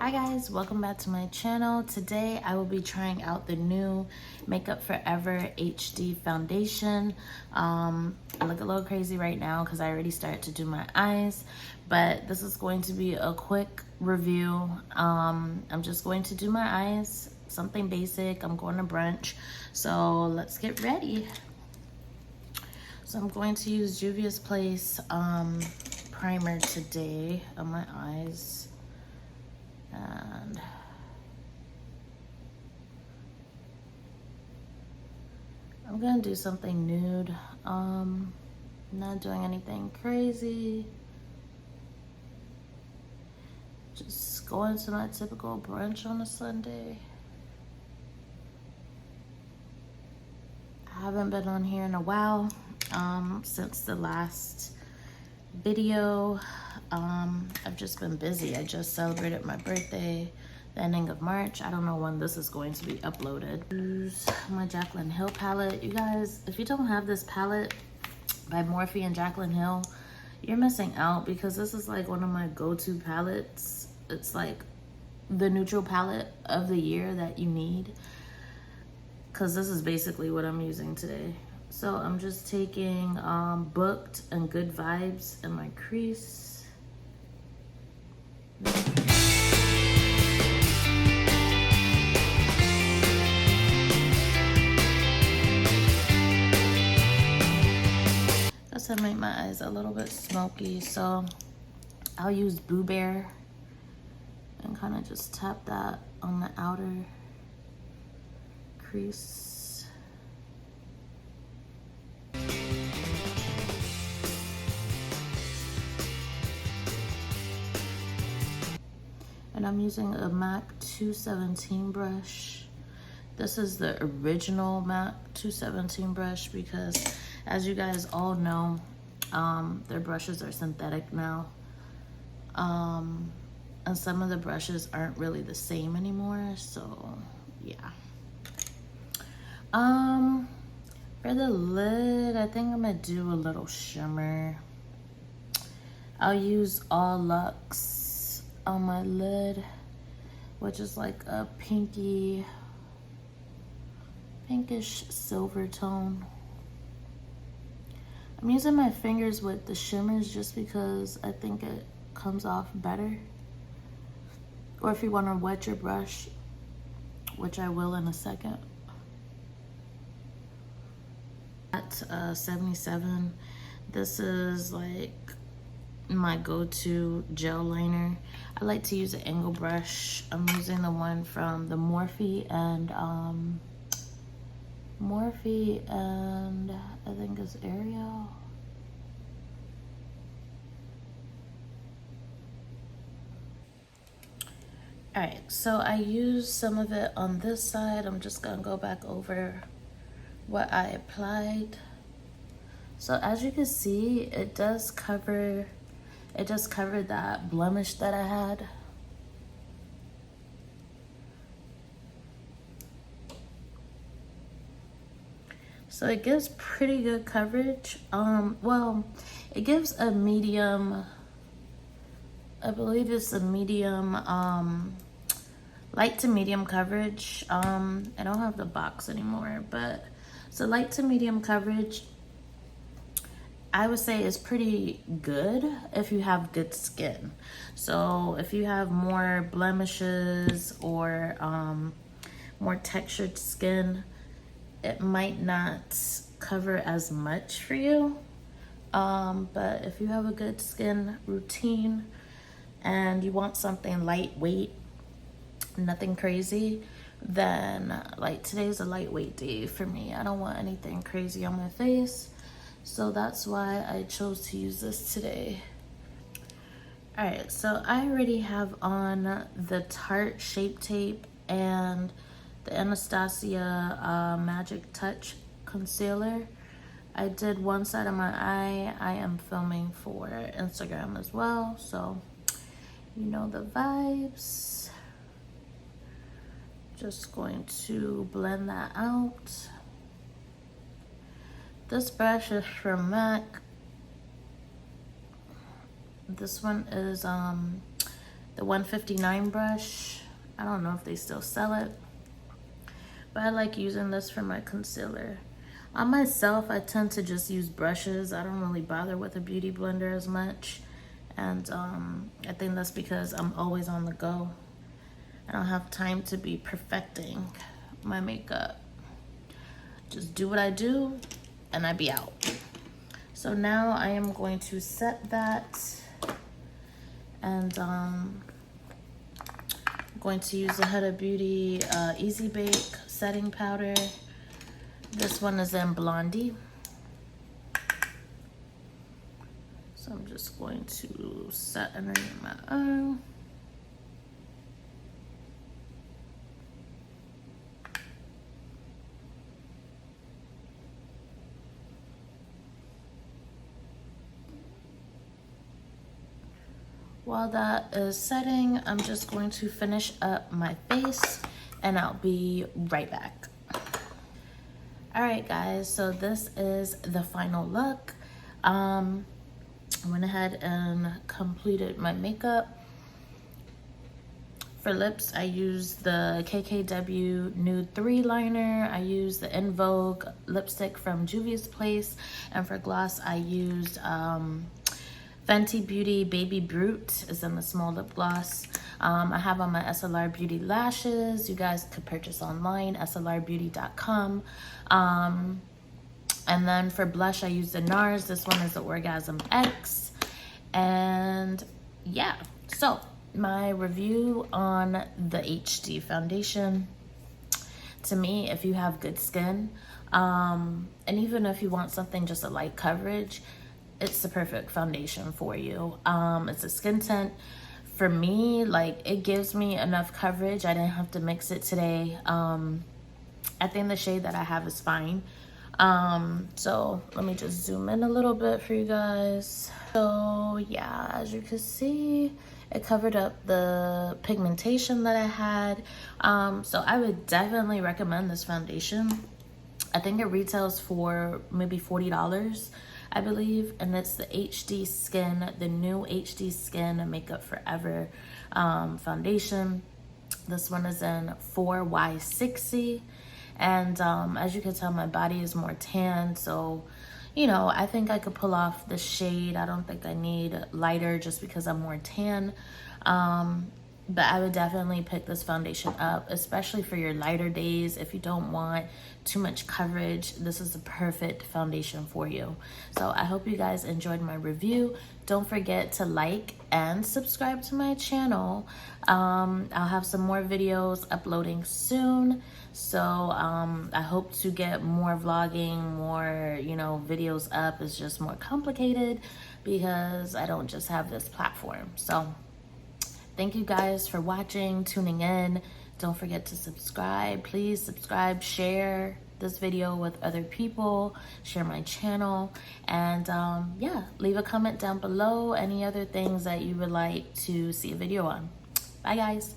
Hi guys, welcome back to my channel. Today I will be trying out the new Makeup Forever HD foundation. I look a little crazy right now because I already started to do my eyes, but this is going to be a quick review. I'm just going to do my eyes, something basic. I'm going to brunch, so let's get ready. So I'm going to use Juvia's Place primer today on my eyes. And I'm gonna do something nude. Not doing anything crazy. Just going to my typical brunch on a Sunday. I haven't been on here in a while, since the last video. I've just been busy. I just celebrated my birthday, the ending of March. I don't know when this is going to be uploaded. Use my JACLYN Hill palette. You guys, if you don't have this palette by MORPHE and JACLYN Hill, you're missing out because this is like one of my go-to palettes. It's like the neutral palette of the year that you need, because this is basically what I'm using today. So I'm just taking Booked and Good Vibes in my crease. Guess I made my eyes a little bit smoky, so I'll use Boo Bear and kind of just tap that on the outer crease. And I'm using a MAC 217 brush. This is the original MAC 217 brush because, as you guys all know, their brushes are synthetic now. And some of the brushes aren't really the same anymore, so yeah. For the lid, I think I'm gonna do a little shimmer. I'll use All Luxe on my lid, which is like a pinkish silver tone. I'm using my fingers with the shimmers just because I think it comes off better. Or if you want to wet your brush, which I will in a second. At 77, this is like my go-to gel liner. I like to use an angle brush. I'm using the one from the Morphe and I think it's Ariel. Alright, so I used some of it on this side. I'm just gonna go back over what I applied. So as you can see, it does cover that blemish that I had. So it gives pretty good coverage. Well, it gives a medium, I believe it's a medium, light to medium coverage. I don't have the box anymore, but it's a light to medium coverage. I would say it's pretty good if you have good skin. So if you have more blemishes or more textured skin, it might not cover as much for you. But if you have a good skin routine and you want something lightweight, nothing crazy, then like today's a lightweight day for me. I don't want anything crazy on my face. So that's why I chose to use this today. Alright, so I already have on the Tarte Shape Tape and the Anastasia Magic Touch Concealer. I did one side of my eye. I am filming for Instagram as well, so you know the vibes. Just going to blend that out. This brush is from MAC. This one is the 159 brush. I don't know if they still sell it, but I like using this for my concealer. On myself, I tend to just use brushes. I don't really bother with a beauty blender as much. And I think that's because I'm always on the go. I don't have time to be perfecting my makeup. Just do what I do and I be out. So now I am going to set that, and I'm going to use the Huda Beauty Easy Bake setting powder. This one is in Blondie. So I'm just going to set underneath my eye. While that is setting, I'm just going to finish up my face and I'll be right back. All right, guys, so this is the final look. I went ahead and completed my makeup. For lips, I used the KKW Nude 3 liner. I used the En Vogue lipstick from Juvia's Place. And for gloss, I used Fenty Beauty Baby Brute is in the small lip gloss. I have on my SLR Beauty lashes. You guys could purchase online, slrbeauty.com. And then for blush, I used the NARS. This one is the Orgasm X. And yeah, so my review on the HD foundation. To me, if you have good skin, and even if you want something just a light coverage, it's the perfect foundation for you. It's a skin tint. For me, like, it gives me enough coverage. I didn't have to mix it today. I think the shade that I have is fine. So let me just zoom in a little bit for you guys. So yeah, as you can see, it covered up the pigmentation that I had. So I would definitely recommend this foundation. I think it retails for maybe $40, I believe, and it's the HD Skin, the new HD Skin Makeup Forever foundation. This one is in 4Y60, and as you can tell, my body is more tan, so you know, I think I could pull off the shade. I don't think I need lighter just because I'm more tan. But I would definitely pick this foundation up, especially for your lighter days. If you don't want too much coverage, this is the perfect foundation for you. So I hope you guys enjoyed my review. Don't forget to like and subscribe to my channel. I'll have some more videos uploading soon. So I hope to get more vlogging, more, you know, videos up. It's just more complicated because I don't just have this platform. So thank you guys for watching, tuning in. Don't forget to subscribe. Please subscribe, share this video with other people, share my channel, and yeah, leave a comment down below any other things that you would like to see a video on. Bye guys.